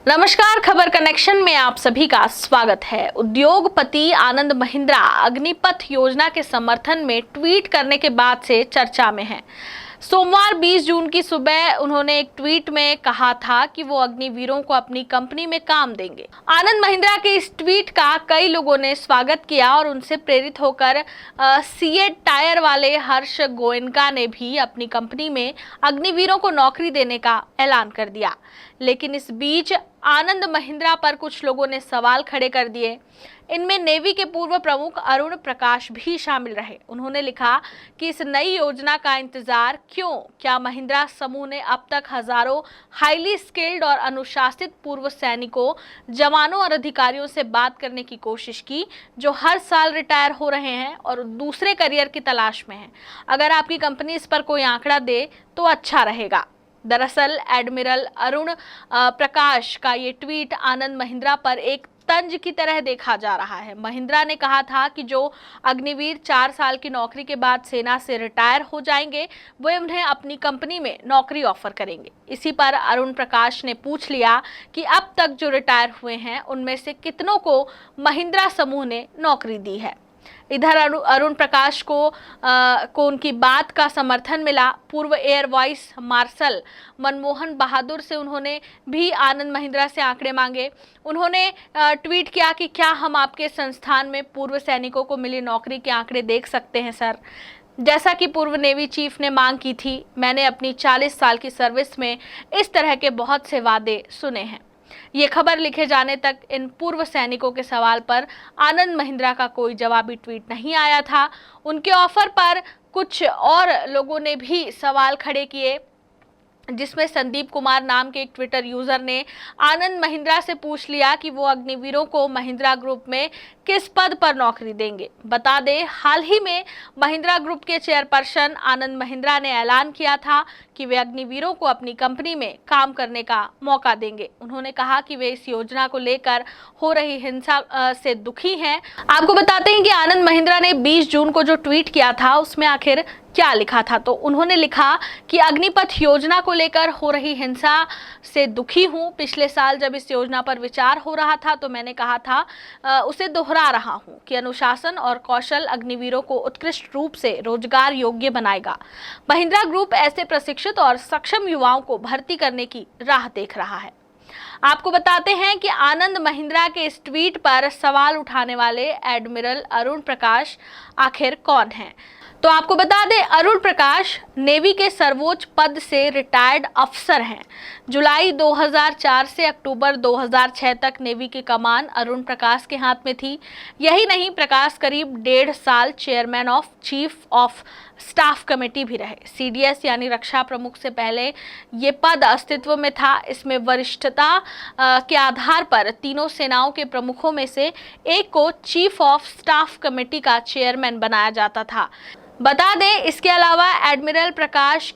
नमस्कार, खबर कनेक्शन में आप सभी का स्वागत है। उद्योगपति आनंद महिंद्रा अग्निपथ योजना के समर्थन में ट्वीट करने के बाद से चर्चा में हैं। सोमवार 20 जून की सुबह उन्होंने एक ट्वीट में कहा था कि वो अग्निवीरों को अपनी कंपनी में काम देंगे। आनंद महिंद्रा के इस ट्वीट का कई लोगों ने स्वागत किया और उनसे प्रेरित होकर सीएट टायर वाले हर्ष गोयनका ने भी अपनी कंपनी में अग्निवीरों को नौकरी देने का ऐलान कर दिया। लेकिन इस बीच आनंद महिंद्रा पर कुछ लोगों ने सवाल खड़े कर दिए। इनमें नेवी के पूर्व प्रमुख अरुण प्रकाश भी शामिल रहे। उन्होंने लिखा कि इस नई योजना का इंतजार क्यों? क्या महिंद्रा समूह ने अब तक हजारों हाईली स्किल्ड और अनुशासित पूर्व सैनिकों, जवानों और अधिकारियों से बात करने की कोशिश की जो हर साल रिटायर हो रहे हैं और दूसरे करियर की तलाश में हैं? अगर आपकी कंपनी इस पर कोई आंकड़ा दे तो अच्छा रहेगा। दरअसल एडमिरल अरुण प्रकाश का ये ट्वीट आनंद महिंद्रा पर एक तंज की तरह देखा जा रहा है। महिंद्रा ने कहा था कि जो अग्निवीर 4 साल की नौकरी के बाद सेना से रिटायर हो जाएंगे वो उन्हें अपनी कंपनी में नौकरी ऑफर करेंगे। इसी पर अरुण प्रकाश ने पूछ लिया कि अब तक जो रिटायर हुए हैं उनमें से कितनों को महिंद्रा समूह ने नौकरी दी है। इधर अरुण प्रकाश को उनकी बात का समर्थन मिला। पूर्व एयर वाइस मार्शल मनमोहन बहादुर से उन्होंने भी आनंद महिंद्रा से आंकड़े मांगे। उन्होंने ट्वीट किया कि क्या हम आपके संस्थान में पूर्व सैनिकों को मिली नौकरी के आंकड़े देख सकते हैं सर? जैसा कि पूर्व नेवी चीफ ने मांग की थी। मैंने अपनी 40 साल की सर्विस में इस तरह के बहुत से वादे सुने हैं। ये खबर लिखे जाने तक इन पूर्व सैनिकों के सवाल पर आनंद महिंद्रा का कोई जवाबी ट्वीट नहीं आया था। उनके ऑफर पर कुछ और लोगों ने भी सवाल खड़े किए, जिसमें संदीप कुमार नाम के एक ट्विटर यूजर ने आनंद महिंद्रा से पूछ लिया कि वो अग्निवीरों को महिंद्रा ग्रुप में किस पद पर नौकरी देंगे। बता दें, हाल ही में महिंद्रा ग्रुप के चेयरपर्सन आनंद महिंद्रा ने ऐलान किया था कि वे अग्निवीरों को अपनी कंपनी में काम करने का मौका देंगे। उन्होंने कहा कि वे इस योजना को लेकर हो रही हिंसा से दुखी हैं। आपको बताते हैं कि आनंद महिंद्रा ने 20 जून को जो ट्वीट किया था उसमें आखिर क्या लिखा था। तो उन्होंने लिखा कि अग्निपथ योजना को लेकर हो रही हिंसा से दुखी हूं। पिछले साल जब इस योजना पर विचार हो रहा था तो मैंने कहा था उसे दोहरा रहा हूं कि अनुशासन और कौशल अग्निवीरों को उत्कृष्ट रूप से रोजगार योग्य बनाएगा। महिंद्रा ग्रुप ऐसे प्रशिक्षित और सक्षम युवाओं को भर्ती करने की राह देख रहा है। आपको बताते हैं कि आनंद महिंद्रा के इस ट्वीट पर सवाल उठाने वाले एडमिरल अरुण प्रकाश आखिर कौन हैं? तो आपको बता दें, अरुण प्रकाश नेवी के सर्वोच्च पद से रिटायर्ड अफसर हैं। जुलाई 2004 से अक्टूबर 2006 तक नेवी की कमान अरुण प्रकाश के हाथ में थी। यही नहीं, प्रकाश करीब 1.5 साल chairman of chief of staff committee भी रहे। सीडीएस यानी रक्षा प्रमुख से पहले ये पद अस्तित्व में था। इसमें वरिष्ठता के आधार पर तीनों सेनाओं के प्रमुखों में से एक को चीफ ऑफ स्टाफ कमेटी का चेयरमैन बनाया जाता था। बता दें, इसके अलावा एडमिरल प्रकाश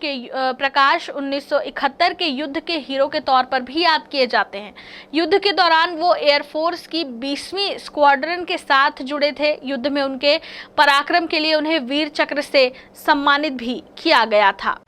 1971 के युद्ध के हीरो के तौर पर भी याद किए जाते हैं। युद्ध के दौरान वो एयरफोर्स की 20वीं स्क्वाड्रन के साथ जुड़े थे। युद्ध में उनके पराक्रम के लिए उन्हें वीर चक्र से सम्मानित भी किया गया था।